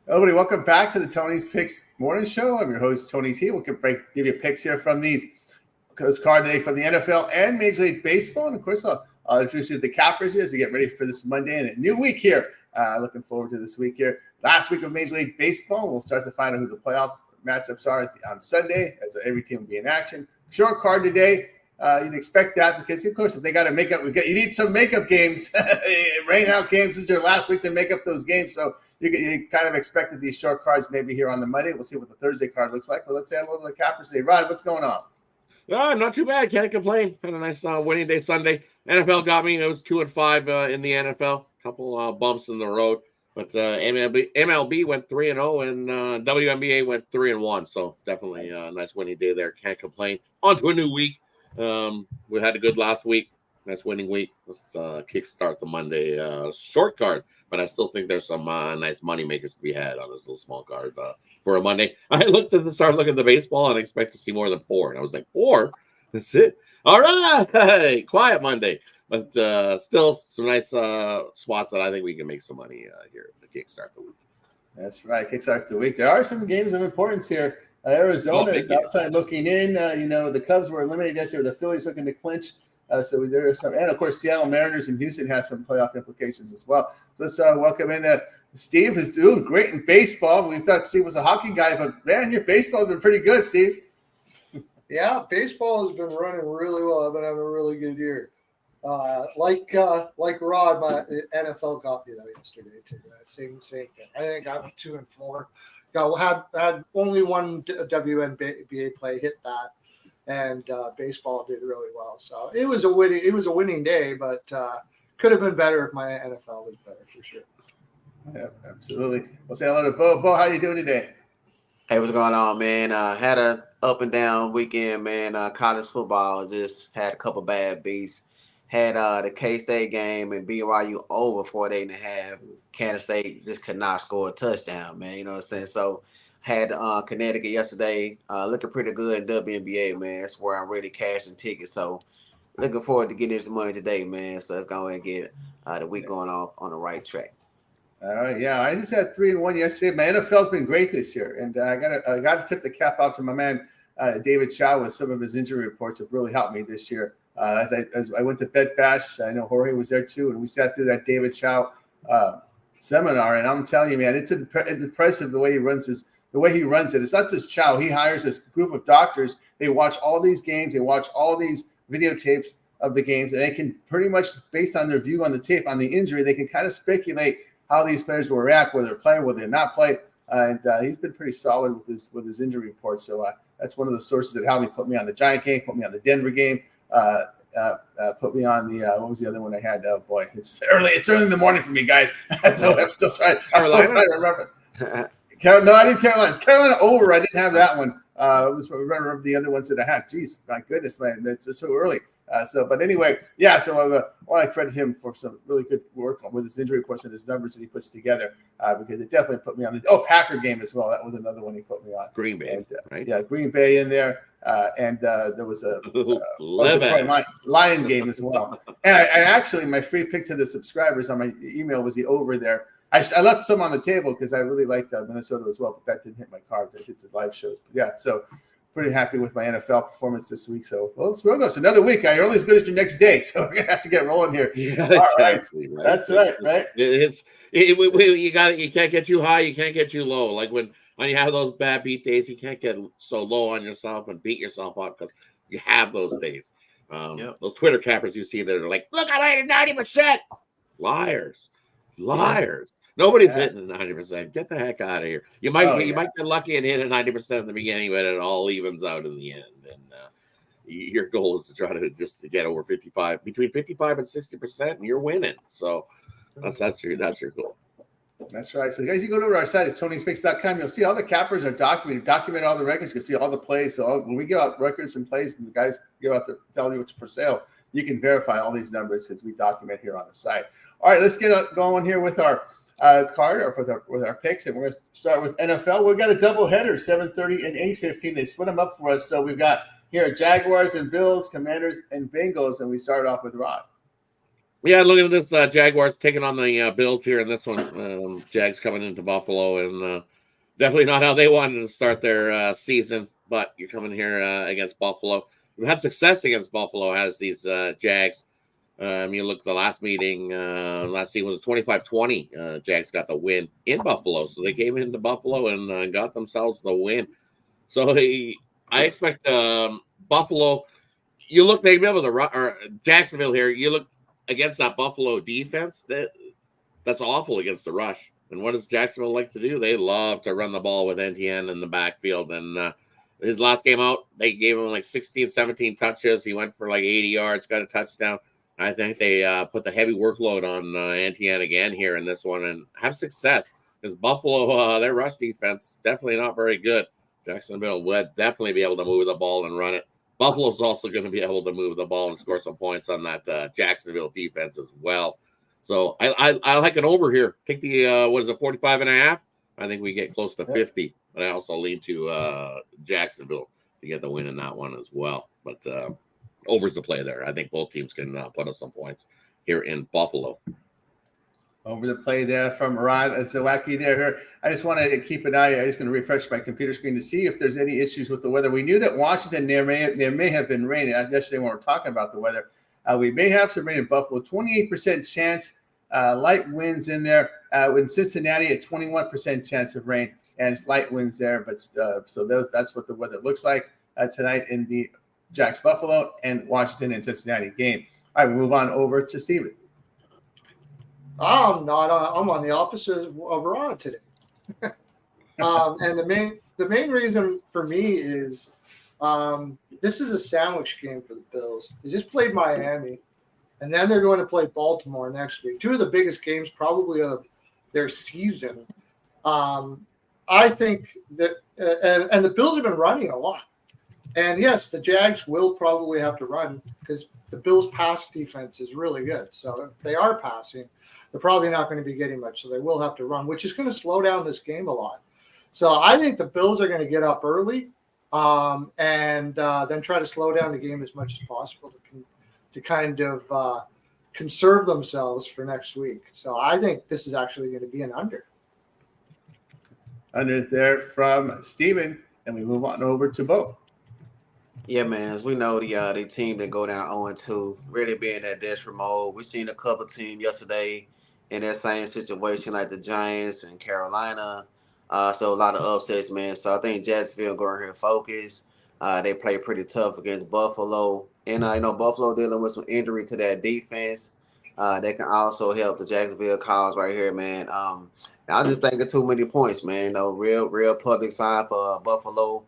Everybody, welcome back to the Tony's Picks Morning Show. I'm your host, Tony T. We'll give you picks here from this card today from the NFL and Major League Baseball. And, of course, I'll introduce you to the cappers here as we get ready for this Monday and a new week here. Looking forward to this week here. Last week of Major League Baseball, we'll start to find out who the playoff matchups are on Sunday as every team will be in action. Short card today. You'd expect that because, of course, if they got to make up, you need some makeup games. Rain out games is your last week to make up those games. So you kind of expected these short cards maybe here on the Monday. We'll see what the Thursday card looks like. But let's say hello to the cappers today. Rod, what's going on? Not too bad. Can't complain. Had a nice winning day Sunday. NFL got me. It was 2-5 in the NFL. Couple bumps in the road. But MLB went 3-0 and WNBA went 3-1. So definitely a nice winning day there. Can't complain. On to a new week. We had a good last week. Nice winning week. Let's kickstart the Monday short card. But I still think there's some nice money makers to be had on this little small card for a Monday. I started looking at the baseball and I expect to see more than 4. And I was like, 4? That's it. All right. Quiet Monday. But still some nice spots that I think we can make some money here to kickstart the week. That's right. Kickstart the week. There are some games of importance here. Arizona is outside looking in. The Cubs were eliminated yesterday with the Phillies looking to clinch. So there are some, and of course, Seattle Mariners and Houston has some playoff implications as well. So let's welcome in Steve, who's doing great in baseball. We thought Steve was a hockey guy, but man, your baseball has been pretty good, Steve. Yeah, baseball has been running really well. I've been having a really good year. Like Rod, my NFL got me though yesterday too. Same thing. I think I got 2-4. Had only one WNBA play hit that. And baseball did really well, so it was a winning day, but could have been better if my NFL was better for sure. Yeah, absolutely. We'll say hello to Bo. Bo, how you doing today? Hey, what's going on, man? Had a up and down weekend, man. College football just had a couple bad beats. Had the K-State game and BYU over 48.5. Kansas State just could not score a touchdown, man. You know what I'm saying? So. Had Connecticut yesterday, looking pretty good in WNBA, man. That's where I'm really cashing tickets. So looking forward to getting some money today, man. So let's go ahead and get the week going off on the right track. All right, yeah. I just had 3-1 yesterday. My NFL's been great this year, and I got to tip the cap off to my man David Chow with some of his injury reports have really helped me this year. As I went to Bet Bash, I know Jorge was there too, and we sat through that David Chow seminar, and I'm telling you, man, it's impressive the way he runs his. The way he runs it. It's not just Chow. He hires this group of doctors. They watch all these games. They watch all these videotapes of the games. And they can pretty much, based on their view on the tape, on the injury, they can kind of speculate how these players will react, whether they're playing, whether they're not play. And he's been pretty solid with his injury report. So that's one of the sources that helped me. Put me on the Giant game, put me on the Denver game, put me on the what was the other one I had? Oh boy, it's early in the morning for me, guys. So I'm still trying to remember. No, I didn't Carolina over. I didn't have that one. It was remember the other ones that I had. Jeez, my goodness, man, it's so early. But anyway, yeah. So I want to credit him for some really good work with his injury reports and his numbers that he puts together because it definitely put me on the Packer game as well. That was another one he put me on. Green Bay, and, right? Yeah, Green Bay in there, and there was a Detroit Lion game as well. And I actually my free pick to the subscribers on my email was the over there. I left some on the table because I really liked Minnesota as well, but that didn't hit my card. That hits the live shows. But yeah, so pretty happy with my NFL performance this week. So, well, let's roll. It's another week. You're only as good as your next day. So we're going to have to get rolling here. Yeah, exactly. Right. That's right, right? You can't get too high. You can't get too low. Like when you have those bad beat days, you can't get so low on yourself and beat yourself up because you have those days. Those Twitter cappers you see that are like, look, I made it 90%. Liars. Nobody's hitting 90%. Get the heck out of here. You might get lucky and hit it 90% in the beginning, but it all evens out in the end. And your goal is to try to just get over 55, between 55 and 60%, and you're winning. So that's your goal. That's right. So guys, you go to our site at Tony'sPicks.com. You'll see all the cappers are documented. Document all the records. You can see all the plays. So when we give out records and plays, and the guys give out the tell you what's for sale, you can verify all these numbers because we document here on the site. All right, let's get going here with our card or with our picks, and we're going to start with NFL. We've got a double header, 7:30 and 8:15. They split them up for us, so we've got here Jaguars and Bills, Commanders and Bengals, and we started off with Rod. Yeah, looking at this, Jaguars taking on the Bills here in this one. Jags coming into Buffalo, and definitely not how they wanted to start their season. But you're coming here against Buffalo. We've had success against Buffalo as these Jags. You look at the last meeting, last season was 25-20. Jags got the win in Buffalo. So they came into Buffalo and got themselves the win. So I expect Buffalo. You look, they be able to run, or Jacksonville here. You look against that Buffalo defense. That's awful against the rush. And what does Jacksonville like to do? They love to run the ball with NTN in the backfield. And his last game out, they gave him like 16, 17 touches. He went for like 80 yards, got a touchdown. I think they put the heavy workload on NTN again here in this one and have success. Because Buffalo, their rush defense, definitely not very good. Jacksonville would definitely be able to move the ball and run it. Buffalo's also going to be able to move the ball and score some points on that Jacksonville defense as well. So I like an over here. Take the, 45.5? I think we get close to 50. But I also lean to Jacksonville to get the win in that one as well. But over's the play there. I think both teams can put up some points here in Buffalo. Over the play there from Rod Zawacki there. I just wanted to keep an eye. I'm just going to refresh my computer screen to see if there's any issues with the weather. We knew that Washington, there may have been rain. Yesterday when we were talking about the weather, we may have some rain in Buffalo. 28% chance, light winds in there. In Cincinnati, a 21% chance of rain and light winds there. But so that's what the weather looks like tonight in the Jacks Buffalo and Washington and Cincinnati game. All right, we move on over to Steven. I'm not. I'm on the opposite of Rod today. And the main reason for me is this is a sandwich game for the Bills. They just played Miami, and then they're going to play Baltimore next week. Two of the biggest games probably of their season. I think that and the Bills have been running a lot. And yes, the Jags will probably have to run because the Bills' pass defense is really good. So if they are passing, they're probably not going to be getting much. So they will have to run, which is going to slow down this game a lot. So I think the Bills are going to get up early and then try to slow down the game as much as possible to kind of conserve themselves for next week. So I think this is actually going to be an under. Under there from Steven, and we move on over to Bo. Yeah, man. As we know, the team that go down 0-2 really be in that desperate mode. We've seen a couple teams yesterday in that same situation, like the Giants and Carolina. So a lot of upsets, man. So I think Jacksonville going here focus. They play pretty tough against Buffalo, and Buffalo dealing with some injury to that defense. They can also help the Jacksonville cause right here, man. I'm just thinking too many points, man. Real public side for Buffalo.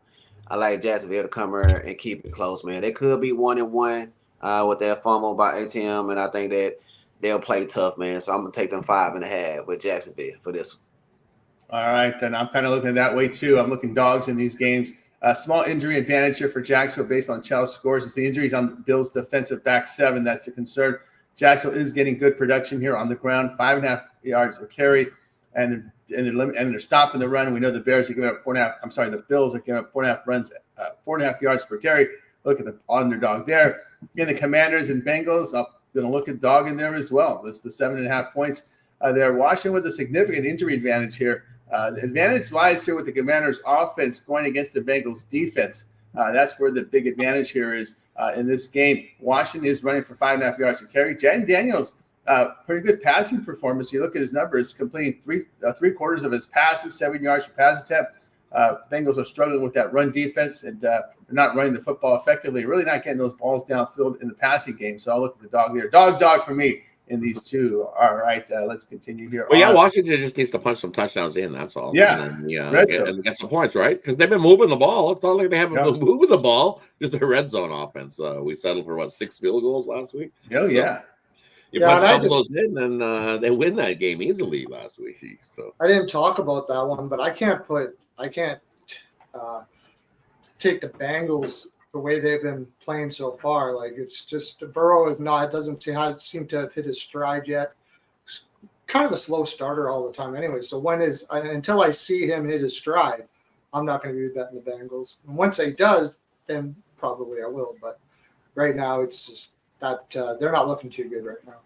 I like Jacksonville to come here and keep it close, man. They could be 1-1 with their fumble by ATM, and I think that they'll play tough, man. So I'm gonna take them 5.5 with Jacksonville for this. All right, then I'm kind of looking that way too. I'm looking dogs in these games. Small injury advantage here for Jacksonville based on Chelsea scores. It's the injuries on the Bills' defensive back seven. That's the concern. Jacksonville is getting good production here on the ground, 5.5 yards a carry, and they're stopping the run. We know the Bears are giving up 4.5. I'm sorry, the Bills are giving up 4.5 runs, 4.5 yards per carry. Look at the underdog there. Again, the Commanders and Bengals. I'm going to look at dog in there as well. That's the 7.5 points. They're Washington with a significant injury advantage here. The advantage lies here with the Commanders' offense going against the Bengals' defense. That's where the big advantage here is in this game. Washington is running for 5.5 yards to carry. Jaden Daniels, pretty good passing performance. You look at his numbers, completing three quarters of his passes, 7 yards per pass attempt. Bengals are struggling with that run defense, and they're not running the football effectively, really not getting those balls downfield in the passing game. So I'll look at the dog there. Dog for me in these two. All right, let's continue here. Well, yeah, Washington just needs to punch some touchdowns in. That's all. Yeah, and get some points, right? Because they've been moving the ball. It's not like they haven't been moving the ball. Just the red zone offense. We settled for 6 field goals last week. Oh yeah. You punch a couple those in, and they win that game easily last week. So I didn't talk about that one, but I can't take the Bengals the way they've been playing so far. Like, it's just Burrow doesn't seem to have hit his stride yet. It's kind of a slow starter all the time anyway. So until I see him hit his stride, I'm not going to be betting the Bengals. And once he does, then probably I will. But right now it's just that they're not looking too good right now.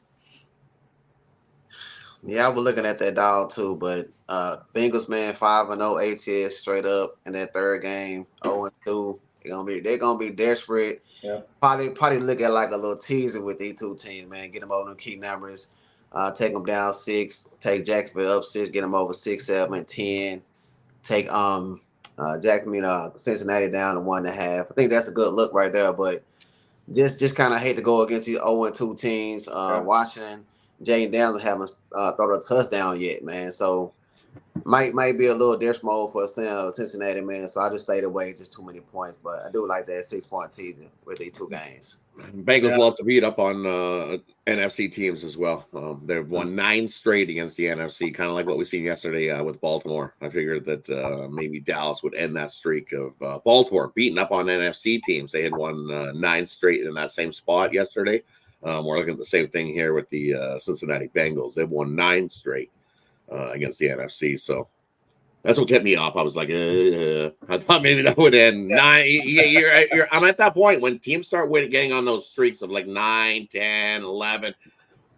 Yeah, I was looking at that dog too, but Bengals man 5-0 ATS straight up in that third game, 0-2. They're gonna be desperate. Yeah. Probably look at like a little teaser with these two teams, man. Get them over them key numbers. Take them down 6. Take Jacksonville up 6. Get them over 6, 7, and 10. Take Cincinnati down to 1.5. I think that's a good look right there, but just kind of hate to go against these 0-2 teams. Yeah. Washington, Jaden Daniels haven't thrown a touchdown yet, man. So might be a little dish mode for Cincinnati, man. So I just stayed away, just too many points. But I do like that 6-point season with these two games. Bengals love to beat up on NFC teams as well. They've won 9 straight against the NFC, kind of like what we seen yesterday with Baltimore. I figured that maybe Dallas would end that streak of Baltimore beating up on NFC teams. They had won 9 straight in that same spot yesterday. We're looking at the same thing here with the Cincinnati Bengals. They've won 9 straight against the NFC. So that's what kept me off. I was like, I thought maybe that would end 9. I'm at that point when teams start getting on those streaks of like 9, 10, 11.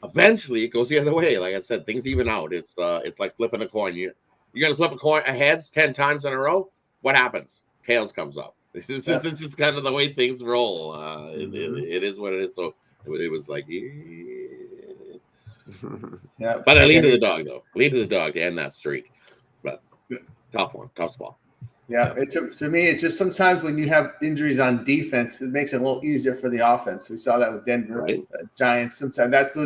Eventually, it goes the other way. Like I said, things even out. It's like flipping a coin. You're gonna flip a coin heads 10 times in a row. What happens? Tails comes up. This is just kind of the way things roll. It is what it is. So it was like, Yeah. But I lean to the dog though. Lean to the dog to end that streak. But tough spot. Yeah, to me, it's just sometimes when you have injuries on defense, it makes it a little easier for the offense. We saw that with Denver Giants. Sometimes that's some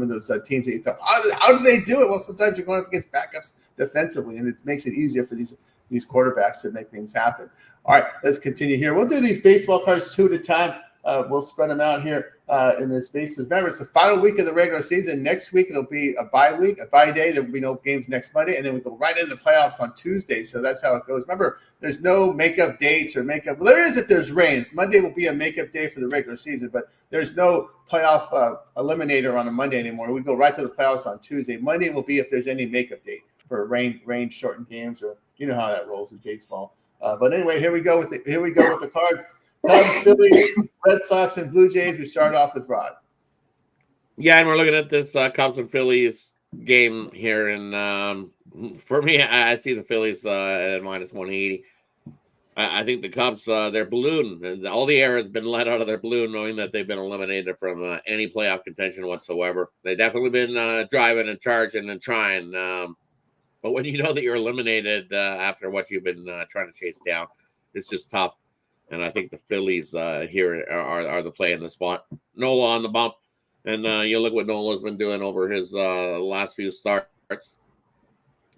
of those teams that you thought, how do they do it? Well, sometimes you're going up against backups defensively, and it makes it easier for these quarterbacks to make things happen. All right, let's continue here. We'll do these baseball cards 2 at a time. We'll spread them out here in this space. Remember, it's the final week of the regular season. Next week, it'll be a bye week, a bye day. There will be no games next Monday, and then we go right into the playoffs on Tuesday. So that's how it goes. Remember, there's no makeup dates or makeup. Well, there is if there's rain. Monday will be a makeup day for the regular season, but there's no playoff eliminator on a Monday anymore. We go right to the playoffs on Tuesday. Monday will be if there's any makeup date for rain shortened games, or you know how that rolls in baseball. But anyway, here we go with the card. Cubs, Phillies, Red Sox, and Blue Jays. We start off with Rod. Yeah, and we're looking at this Cubs and Phillies game here, and for me, I see the Phillies at -180. I think the Cubs, their balloon, all the air has been let out of their balloon, knowing that they've been eliminated from any playoff contention whatsoever. They've definitely been driving and charging and trying, but when you know that you're eliminated after what you've been trying to chase down, it's just tough. And I think the Phillies here are the play in the spot. Nola on the bump. And you look what Nola's been doing over his last few starts.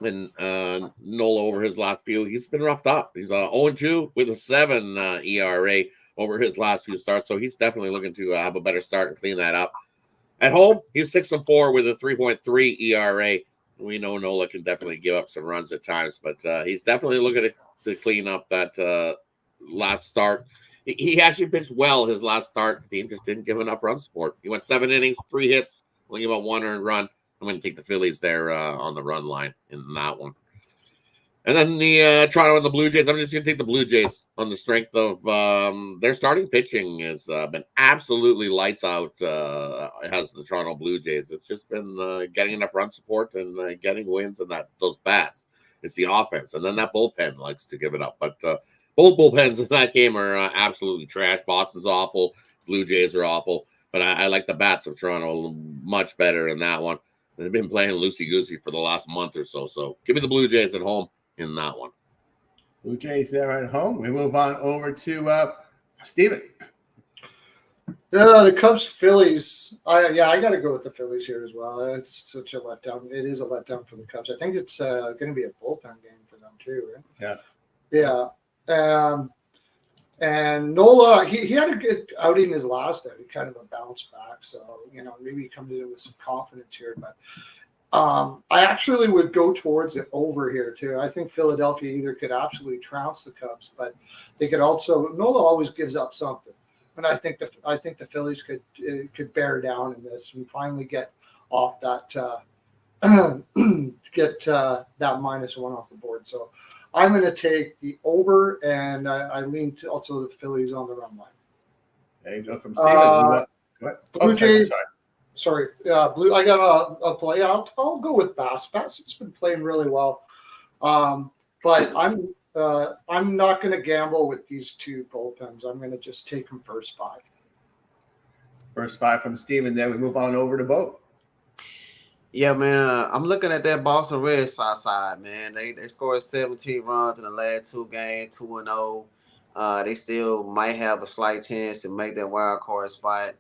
And Nola over his last few, he's been roughed up. He's 0-2 with a 7 ERA over his last few starts. So he's definitely looking to have a better start and clean that up. At home, he's 6-4 with a 3.3 ERA. We know Nola can definitely give up some runs at times, but he's definitely looking to clean up that last start. He actually pitched well his last start. The team just didn't give enough run support. He went 7 innings, 3 hits, only about 1 earned run. I'm going to take the Phillies there on the run line in that one. And then the Toronto and the Blue Jays. I'm just going to take the Blue Jays on the strength of their starting pitching has been absolutely lights out. It has the Toronto Blue Jays. It's just been getting enough run support and getting wins and those bats. It's the offense. And then that bullpen likes to give it up. But both bullpens in that game are absolutely trash. Boston's awful. Blue Jays are awful. But I like the bats of Toronto much better in that one. They've been playing loosey-goosey for the last month or so. So give me the Blue Jays at home in that one. Blue Jays there at home. We move on over to Steven. The Cubs, Phillies. I got to go with the Phillies here as well. It's such a letdown. It is a letdown for the Cubs. I think it's going to be a bullpen game for them too, right? Yeah. And Nola, he had a good outing his last outing, kind of a bounce back. So, maybe he comes in with some confidence here. But I actually would go towards it over here, too. I think Philadelphia either could absolutely trounce the Cubs, but they could also – Nola always gives up something. And I think the Phillies could bear down in this and finally get off that that -1 off the board. So I'm going to take the over, and I lean to also the Phillies on the run line. There you go from Steven. Go ahead. Blue Jays. Sorry, Blue. I got a play. I'll go with Bass. Bassett's been playing really well, but I'm not going to gamble with these two bullpens. I'm going to just take them first 5. First 5 from Steven. Then we move on over to Bo. Yeah, man. I'm looking at that Boston Red Sox side, man. They scored 17 runs in the last 2 games, 2-0. They still might have a slight chance to make that wild card spot.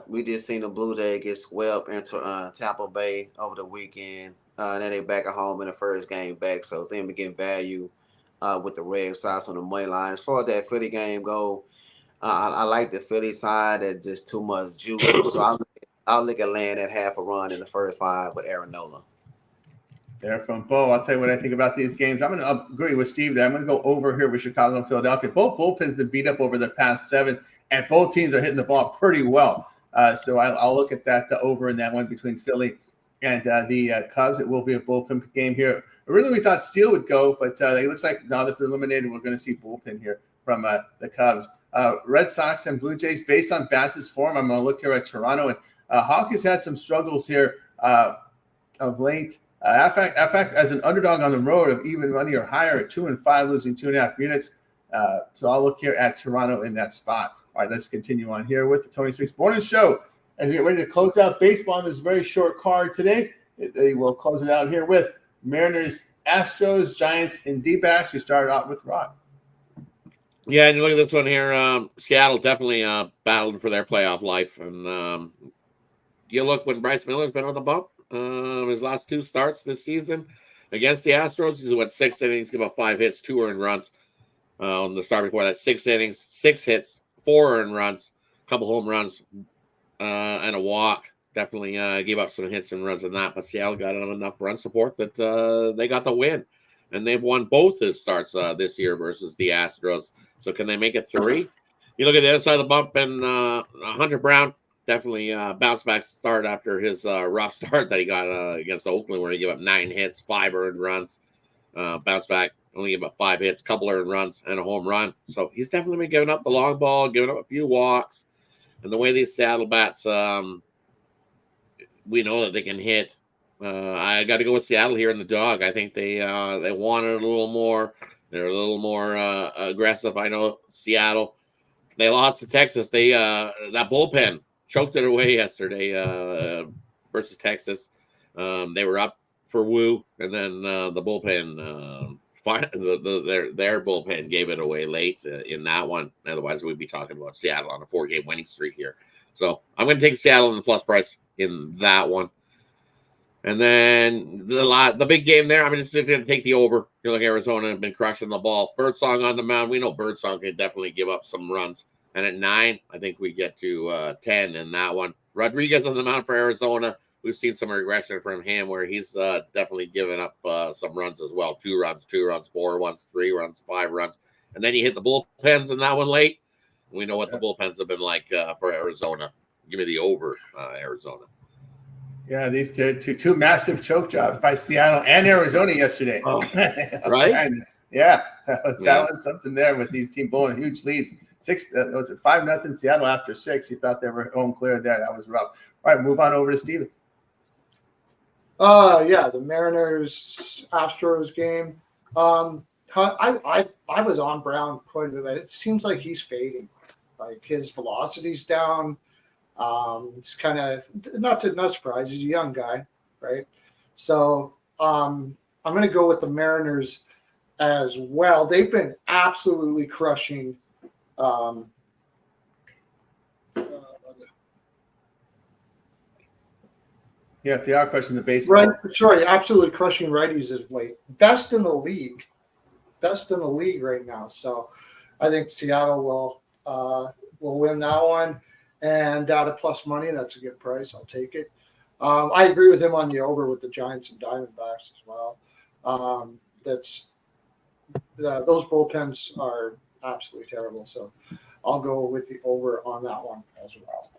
We just seen the Blue Jays get swept into Tampa Bay over the weekend. Then they back at home in the first game back, so then we get value with the Red Sox on the money line. As far as that Philly game go, I like the Philly side. That's just too much juice. So I'll look at laying at half a run in the first 5 with Aaron Nola. There from Bo. I'll tell you what I think about these games. I'm going to agree with Steve there. I'm going to go over here with Chicago and Philadelphia. Both bullpens been beat up over the past 7, and both teams are hitting the ball pretty well. So I'll look at that over in that one between Philly and the Cubs. It will be a bullpen game here. Originally, we thought Steele would go, but it looks like now that they're eliminated, we're going to see bullpen here from the Cubs. Red Sox and Blue Jays, based on Bass's form, I'm going to look here at Toronto. And Hawk has had some struggles here of late. In fact, as an underdog on the road of even money or higher at 2-5, losing 2.5 units. So I'll look here at Toronto in that spot. All right, let's continue on here with the Tony Speaks Morning Show. As we get ready to close out baseball on this very short card today, they will close it out here with Mariners, Astros, Giants, and D-backs. We started out with Rod. Yeah, and you look at this one here. Seattle definitely battled for their playoff life. And you look when Bryce Miller's been on the bump. His last 2 starts this season against the Astros, he's went 6 innings, give up 5 hits, 2 earned runs. On the start before that, 6 innings, 6 hits, 4 earned runs, a couple home runs, and a walk. Definitely gave up some hits and runs in that, but Seattle got enough run support that they got the win. And they've won both his starts this year versus the Astros. So can they make it 3? You look at the other side of the bump, and Hunter Brown definitely bounced back start after his rough start that he got against Oakland, where he gave up 9 hits, 5 earned runs. Bounced back, only gave up 5 hits, couple earned runs, and a home run. So he's definitely been giving up the long ball, giving up a few walks. And the way these Seattle bats, we know that they can hit. I got to go with Seattle here in the dog. I think they wanted a little more. They're a little more aggressive. I know Seattle. They lost to Texas. They that bullpen choked it away yesterday versus Texas. They were up for Wu, and then the bullpen, their bullpen gave it away late in that one. Otherwise, we'd be talking about Seattle on a 4-game winning streak here. So I'm going to take Seattle in the plus price in that one. And then the big game there, I'm just going to take the over. You look, Arizona have been crushing the ball. Birdsong on the mound. We know Birdsong can definitely give up some runs. And at 9, I think we get to 10 in that one. Rodriguez on the mound for Arizona. We've seen some regression from him where he's definitely given up some runs as well. 2 runs, 4 runs, 3 runs, 5 runs. And then you hit the bullpens in that one late. We know what the bullpens have been like for Arizona. Give me the over, Arizona. Yeah, these two massive choke jobs by Seattle and Arizona yesterday. Oh, right? And that was something there with these teams blowing huge leads. 5-0 Seattle after 6. You thought they were home clear there. That was rough. All right, move on over to Steven. The Mariners Astros game. I was on Brown quite a bit. It seems like he's fading. Like his velocity's down. It's kind of not surprise. He's a young guy, right? So I'm going to go with the Mariners as well. They've been absolutely crushing. They are crushing the baseball. Right, sorry, absolutely crushing righties of late. Best in the league right now. So I think Seattle will win that one. And out of plus money, that's a good price. I'll take it. I agree with him on the over with the Giants and Diamondbacks as well. Those bullpens are absolutely terrible. So I'll go with the over on that one as well.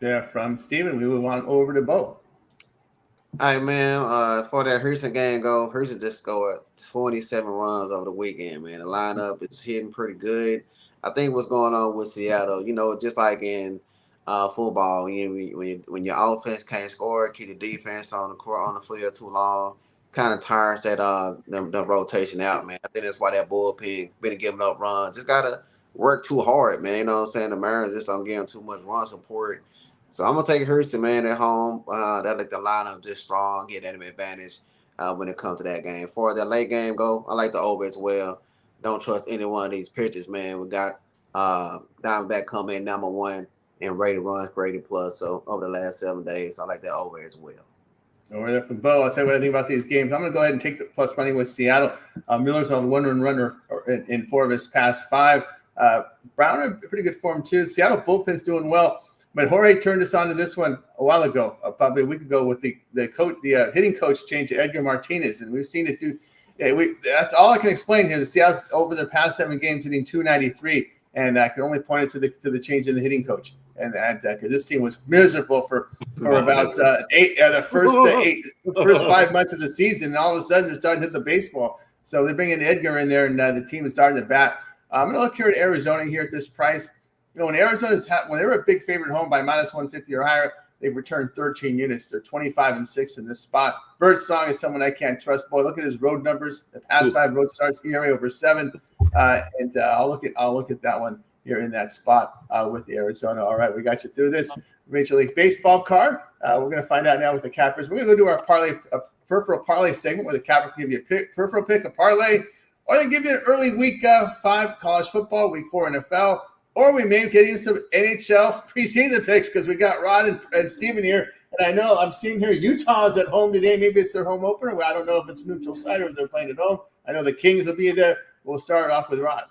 Yeah, from Steven, we move on over to Bo. All right, man. For that Houston game Houston just scored 27 runs over the weekend, man. The lineup is hitting pretty good. I think what's going on with Seattle, just like in football. When your offense can't score, keep the defense on the court on the field too long, kind of tires that the rotation out, man. I think that's why that bullpen been giving up runs. Just gotta work too hard, man. You know what I'm saying? The Mariners just don't give them too much run support. So I'm gonna take Houston, man, at home. That like the lineup just strong, get them advantage when it comes to that game. For the late game go, I like the over as well. Don't trust any one of these pitchers, man. We got Diamondback come in number one and rated runs, graded plus. So over the last 7 days, I like that over as well. Over there from Bo. I'll tell you what I think about these games. I'm going to go ahead and take the plus money with Seattle. Miller's on one-run runner in 4 of his past 5. Brown in pretty good form too. Seattle bullpen's doing well. But Jorge turned us on to this one a while ago, probably a week ago, with the hitting coach change to Edgar Martinez, and we've seen it do. Yeah, that's all I can explain here. The Seattle over their past 7 games hitting 293, and I can only point it to the change in the hitting coach, and because this team was miserable for about the first 5 months of the season, and all of a sudden they're starting to hit the baseball. So they're bringing Edgar in there, and the team is starting to bat. I'm going to look here at Arizona here at this price. You know, when when they were a big favorite home by minus 150 or higher, they've returned 13 units. They're 25-6 in this spot. Birdsong is someone I can't trust. Boy, look at his road numbers. The past 5 road starts, ERA over 7. And I'll look at that one here in that spot with the Arizona. All right, we got you through this Major League Baseball card. We're going to find out now with the cappers. We're going to go do our parlay, peripheral parlay segment where the capper can give you a peripheral pick, a parlay, or they give you an early week 5 college football, week 4 NFL. Or we may get into some NHL preseason picks because we got Rod and Steven here. And I know I'm seeing here Utah's at home today. Maybe it's their home opener. I don't know if it's neutral site or if they're playing at home. I know the Kings will be there. We'll start off with Rod.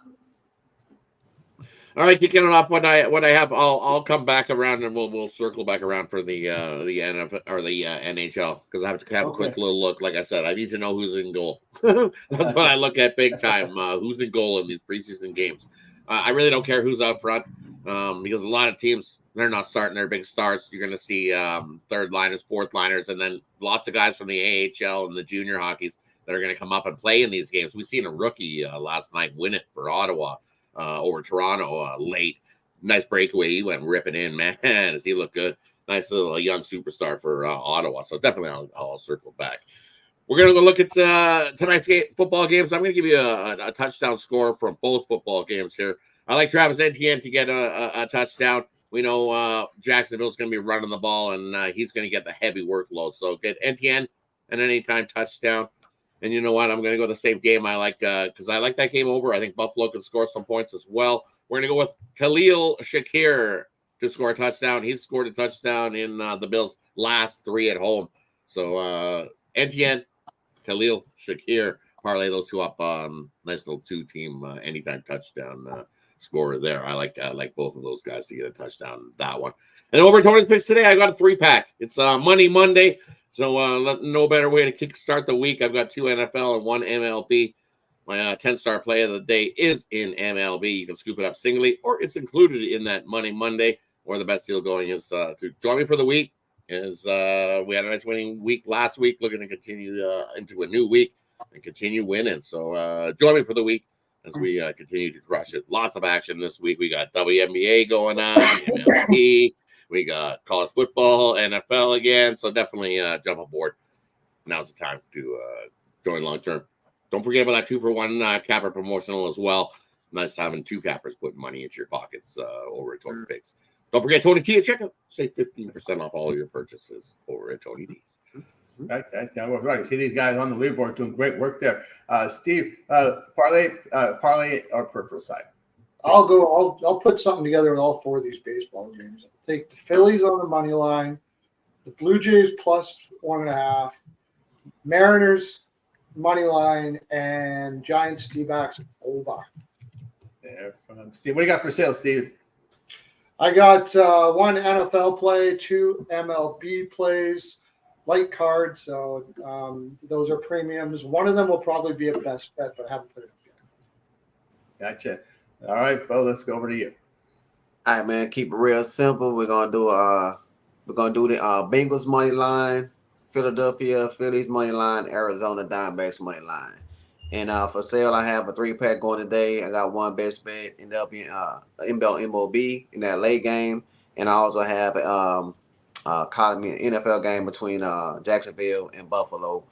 All right, kicking it off. What I have, I'll come back around and we'll circle back around for the NFL or the NHL because I have to have a quick little look. Like I said, I need to know who's in goal. That's what I look at big time. Who's in goal in these preseason games? I really don't care who's up front because a lot of teams, they're not starting their big stars. You're going to see third liners, fourth liners, and then lots of guys from the AHL and the junior hockeys that are going to come up and play in these games. We've seen a rookie last night win it for Ottawa over Toronto late. Nice breakaway. He went ripping in, man. Does he look good? Nice little young superstar for Ottawa. So definitely I'll circle back. We're going to go look at tonight's football games. I'm going to give you a touchdown score from both football games here. I like Travis Etienne to get a touchdown. We know Jacksonville's going to be running the ball, and he's going to get the heavy workload. So get Etienne an anytime touchdown. And you know what? I'm going to go the same game I like because I like that game over. I think Buffalo can score some points as well. We're going to go with Khalil Shakir to score a touchdown. He's scored a touchdown in the Bills' last 3 at home. So Etienne, Khalil Shakir, parlay those two up. Nice little 2-team anytime touchdown scorer there. I like both of those guys to get a touchdown. That one. And over Tony's picks today, I got a 3-pack. It's Money Monday, so no better way to kickstart the week. I've got 2 NFL and 1 MLB. My 10-star play of the day is in MLB. You can scoop it up singly, or it's included in that Money Monday. Or the best deal going is to join me for the week. We had a nice winning week last week, looking to continue into a new week and continue winning. So join me for the week as we continue to crush it. Lots of action this week. We got WNBA going on, MLB, we got college football, NFL again. So definitely jump aboard. Now's the time to join long term. Don't forget about that 2-for-1 capper promotional as well. Nice having 2 cappers putting money into your pockets over at Tony Picks. Don't forget Tony T at checkout. Save 15% off all your purchases over at Tony T. Right. You see these guys on the leaderboard doing great work there. Steve, parlay or peripheral side? I'll put something together with all 4 of these baseball games. I'll take the Phillies on the money line, the Blue Jays plus 1.5, Mariners money line, and Giants D-backs over. There, Steve. What do you got for sale, Steve? I got 1 NFL play, 2 MLB plays, light cards. So those are premiums. One of them will probably be a best bet, but I haven't put it up yet. Gotcha. All right, Bo, let's go over to you. All right, man. Keep it real simple. We're gonna do the Bengals money line, Philadelphia Phillies money line, Arizona Diamondbacks money line. And for sale, I have a 3-pack going today. I got 1 best bet in MLB in that late game. and I also have NFL game between Jacksonville and Buffalo.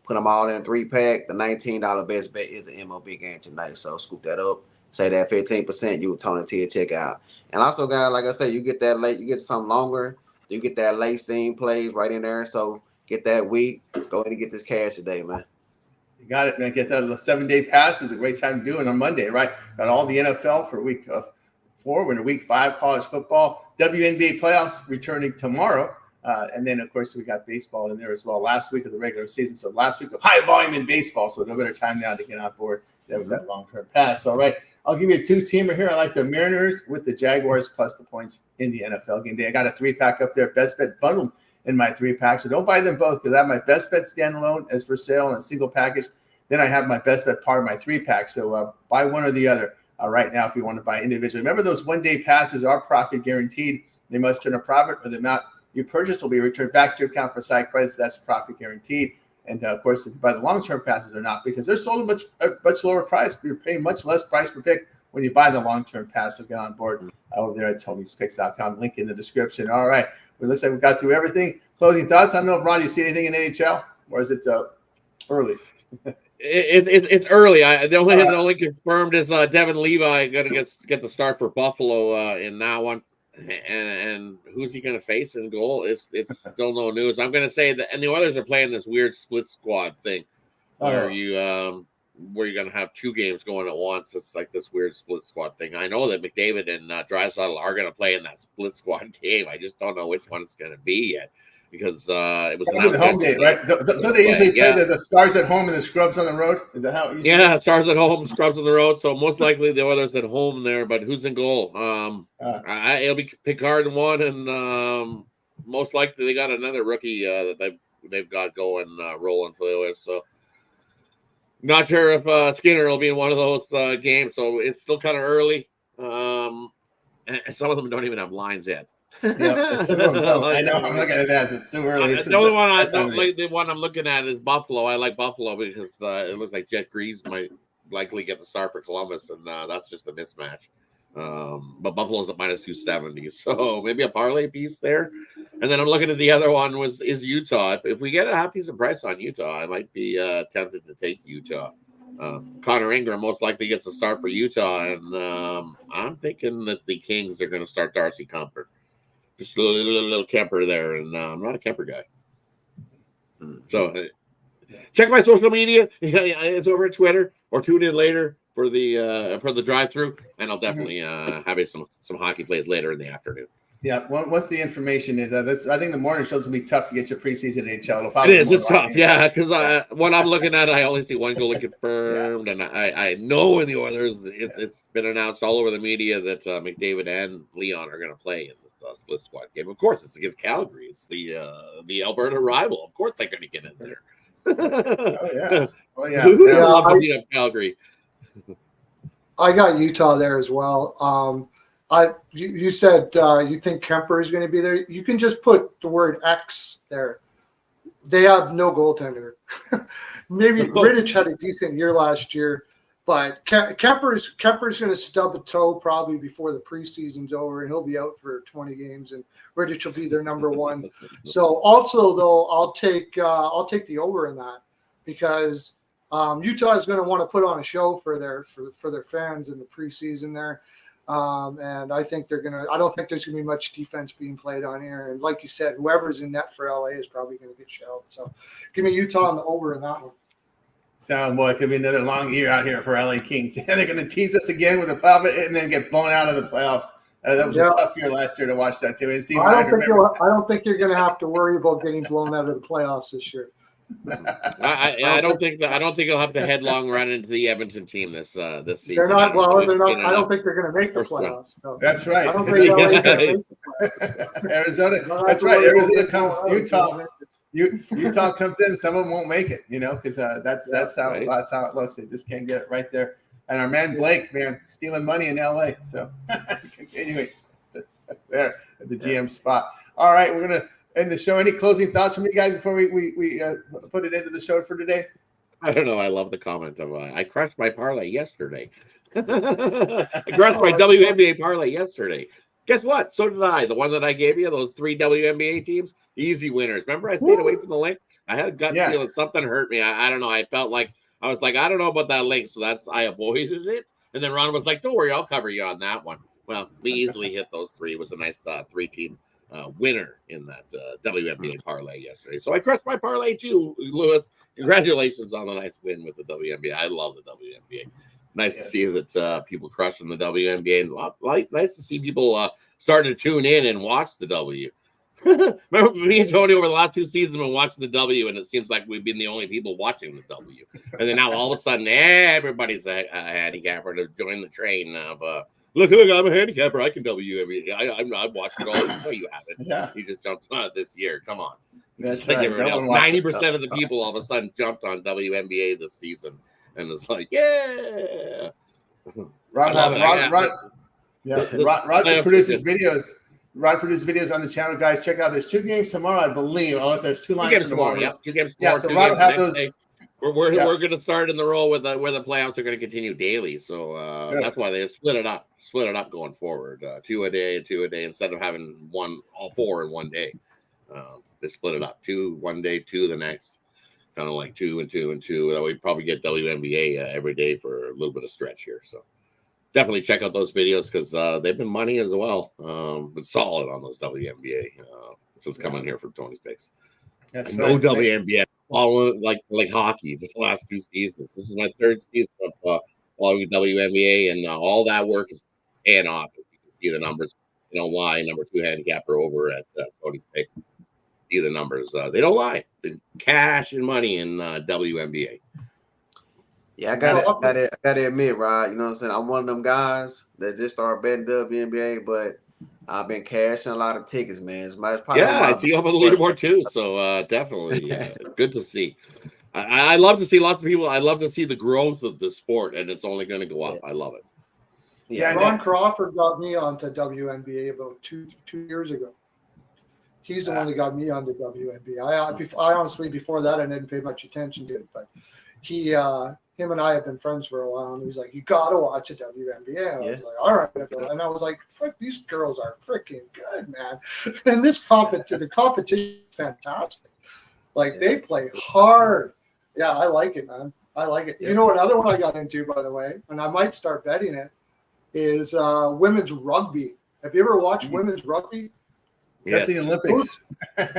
Put them all in 3-pack. The $19 best bet is the MLB game tonight. So scoop that up. Say that 15%, you will tone it to your checkout. And also, guys, like I said, you get that late, you get something longer. You get that late steam plays right in there. So get that week. Let's go ahead and get this cash today, man. You got it, man. Get that 7-day pass is a great time to do it on Monday, right? Got all the NFL for week 4. We're in week 5 college football. WNBA playoffs returning tomorrow. And then, of course, we got baseball in there as well. Last week of the regular season. So last week of high volume in baseball. So no better time now to get on board with that long-term pass. All right. I'll give you a 2-teamer here. I like the Mariners with the Jaguars plus the points in the NFL game day. I got a 3-pack up there. Best bet bundle in my 3-pack. So don't buy them both because I have my best bet standalone as for sale in a single package. Then I have my best bet part of my 3-pack. So buy one or the other right now if you want to buy individually. Remember, those one-day passes are profit guaranteed. They must turn a profit, or the amount you purchase will be returned back to your account for side credits. That's profit guaranteed. And of course, if you buy the long-term passes or not, because they're sold at much lower price. You're paying much less price per pick when you buy the long-term pass. So get on board over there at Tony'sPicks.com. Link in the description. All right. It looks like we got through everything. Closing thoughts? I don't know if, Ron, you see anything in NHL, or is it early? It's early. The only confirmed is Devin Levi going to get the start for Buffalo in that one. And who's he going to face in goal? It's still no news. I'm going to say that, and the Oilers are playing this weird split squad thing where you're going to have 2 games going at once. It's like this weird split squad thing. I know that McDavid and Draisaitl are going to play in that split squad game. I just don't know which one it's going to be yet because it was the home game, right? Don't they usually play the Stars at home and the Scrubs on the road? Is that how it usually is? Stars at home, Scrubs on the road. So most likely the Oilers at home there, but who's in goal? It'll be Picard in one, and most likely they got another rookie that they've got going rolling for the Oilers. So not sure if Skinner will be in one of those games. So it's still kind of early. And some of them don't even have lines yet. I know. I'm looking at that. It's too early. The only one the one I'm looking at is Buffalo. I like Buffalo because it looks like Jet Greaves might likely get the start for Columbus, and that's just a mismatch. But Buffalo's at minus 270, so maybe a parlay piece there. And then I'm looking at the other one is Utah. If we get a half decent price on Utah, I might be tempted to take Utah. Connor Ingram most likely gets a start for Utah, and I'm thinking that the Kings are going to start Darcy Kemper. Just a little Kemper there, and I'm not a Kemper guy. So check my social media. It's over at Twitter, or tune in later for the drive-through, and I'll definitely have some hockey plays later in the afternoon. Yeah, once the information is I think the morning shows will be tough to get your preseason NHL. It is. It's tough, because what I'm looking at, I only see one goal confirmed, and I know in the Oilers it's been announced all over the media that McDavid and Leon are going to play in the split squad game. Of course, it's against Calgary. It's the Alberta rival. Of course, they're going to get in there. Who doesn't love to beat up Calgary? I got Utah there as well. You said you think Kemper is going to be there. You can just put the word X there. They have no goaltender. Maybe Rittich had a decent year last year, but Kemper's going to stub a toe probably before the preseason's over, and he'll be out for 20 games, and Rittich will be their number one. So also though, I'll take the over in that because Utah is going to want to put on a show for their fans in the preseason there. And I think I don't think there's going to be much defense being played on here. And like you said, whoever's in net for LA is probably going to get shelled. So give me Utah on the over in that one. Sound boy, it could be another long year out here for LA Kings. And they're going to tease us again with a pop and then get blown out of the playoffs. That was a tough year last year to watch that too. I don't think you're going to have to worry about getting blown out of the playoffs this year. I don't think they'll have the headlong run into the Edmonton team this season. They're not. I don't think they're going to make the playoffs. So. That's right. I don't think Arizona. That's right. Arizona comes. Utah comes in. Some of them won't make it. Because that's how it looks. They just can't get it right there. And our man Blake, stealing money in LA. So continuing there at the GM spot. All right, we're gonna end the show. Any closing thoughts from you guys before we put it into the show for today? I don't know. I love the comment of I crushed my parlay yesterday. I crushed my WNBA parlay yesterday. Guess what? So did I. The one that I gave you, those 3 WNBA teams, easy winners. Remember, I stayed away from the link. I had a gut feeling something hurt me. I don't know. I felt like I was like, I don't know about that link, so I avoided it. And then Ron was like, "Don't worry, I'll cover you on that one." Well, we easily hit those 3. It was a nice 3-team winner in that WNBA parlay yesterday. So I crushed my parlay too, Lewis. Congratulations on the nice win with the WNBA. I love the WNBA. Nice to see that people crushing the WNBA, and nice to see people starting to tune in and watch the W. Remember, me and Tony over the last 2 seasons have been watching the W, and it seems like we've been the only people watching the W. And then now all of a sudden, everybody's a handicapper to join the train of look, I'm a handicapper. I can WNBA. I've watched it all. No, you haven't. Yeah. You just jumped on it this year. Come on. That's like right. everyone else. 90% of the people all of a sudden jumped on WNBA this season, and it's like, yeah. Rod produces videos. Rod produces videos on the channel, guys. Check out. There's 2 games tomorrow, I believe. Unless there's 2 lines 2 games tomorrow. Yeah, 2 games tomorrow. Yeah, so Rod will have those. We're going to start in the role where the playoffs are going to continue daily. So that's why they split it up going forward. 2 a day and 2 a day instead of having all 4 in one day. They split it up. 2 one day, 2 the next. Kind of like 2 and 2 and 2. We probably get WNBA every day for a little bit of stretch here. So definitely check out those videos because they've been money as well. But solid on those WNBA since coming here from Tony's Picks. That's right. No WNBA. Following like hockey for the last 2 seasons. This is my 3rd season of following WNBA, and all that work is paying off. You can see the numbers. They don't lie. Number 2 handicapper over at Tony's Pick. See the numbers. They don't lie. Cash and money in WNBA. Yeah, I gotta admit, Rod, you know what I'm saying? I'm one of them guys that just started betting WNBA, but I've been cashing a lot of tickets, man. I see you up on the leaderboard too. So definitely good to see. I love to see lots of people. I love to see the growth of the sport, and it's only going to go up. I love it. Yeah, Ron Crawford got me onto WNBA about two years ago. He's the one that got me onto WNBA. I honestly, before that, I didn't pay much attention to it, but him and I have been friends for a while, and he's like, "You gotta watch a WNBA." And I was like, "All right," and I was like, "Frick, these girls are freaking good, man!" And the competition is fantastic. Like they play hard. Yeah, I like it, man. I like it. You know, another one I got into, by the way, and I might start betting it, is women's rugby. Have you ever watched women's rugby? Just the Olympics.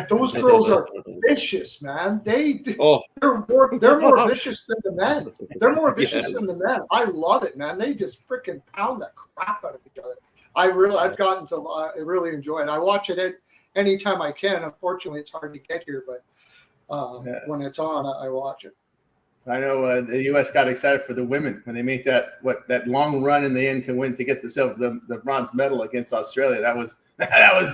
Those girls are vicious, man. They're more vicious than the men. They're more vicious than the men. I love it, man. They just freaking pound the crap out of each other. I've gotten to really enjoy it. I watch it anytime I can. Unfortunately, it's hard to get here, but when it's on, I watch it. I know the U.S. got excited for the women when they made that long run in the end to get the bronze medal against Australia. That was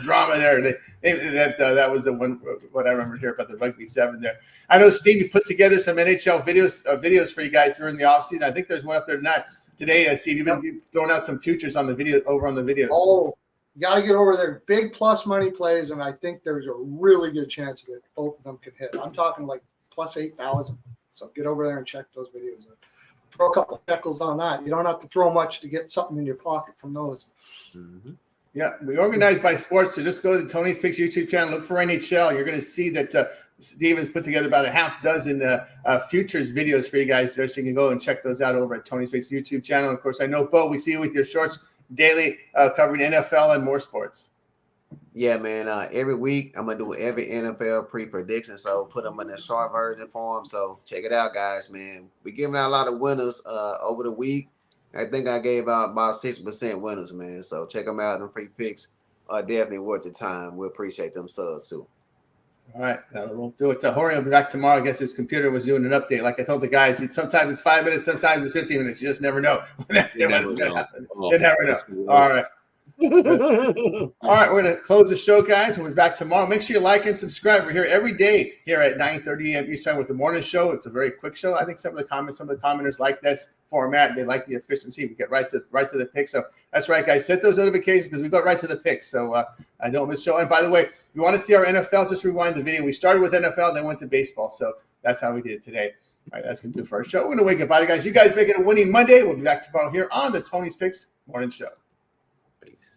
drama there. That was the one what I remember here about the Rugby 7 there. I know Steve put together some NHL videos for you guys during the offseason. I think there's one up there tonight. Today, Steve, you've been throwing out some futures on the video over on the videos. Oh, you got to get over there. Big plus money plays, and I think there's a really good chance that both of them can hit. I'm talking like plus 8,000. So get over there and check those videos out. Throw a couple of shekels on that. You don't have to throw much to get something in your pocket from those. Mm-hmm. Yeah, we organize by sports, so just go to the Tony's Picks YouTube channel, look for NHL. You're going to see that Steven's put together about a half dozen futures videos for you guys there, so you can go and check those out over at Tony's Picks YouTube channel. And of course, I know, Bo, we see you with your shorts daily covering NFL and more sports. Yeah, man. Every week I'm gonna do every NFL pre-prediction, so put them in the short version form. So check it out, guys. Man, we giving out a lot of winners over the week. I think I gave out about 6% winners, man. So check them out. Them free picks are definitely worth your time. We appreciate them subs too. All right, we'll do it. Jorge will be back tomorrow. I guess his computer was doing an update. Like I told the guys, sometimes it's 5 minutes, sometimes it's 15 minutes. You just never know. You never know. All right. All right, we're going to close the show, guys. We'll be back tomorrow. Make sure you like and subscribe. We're here every day here at 9:30 a.m. Eastern with the morning show. It's a very quick show. I think some of the commenters like this format. They like the efficiency. We get right to the pick. So that's right, guys. Set those notifications because we go right to the picks. So I don't miss show. And by the way, if you want to see our NFL, just rewind the video. We started with NFL, then went to baseball. So that's how we did it today. All right, that's going to do it for our show. We're going to wake up, bye, guys. You guys make it a winning Monday. We'll be back tomorrow here on the Tony's Picks Morning Show. Peace.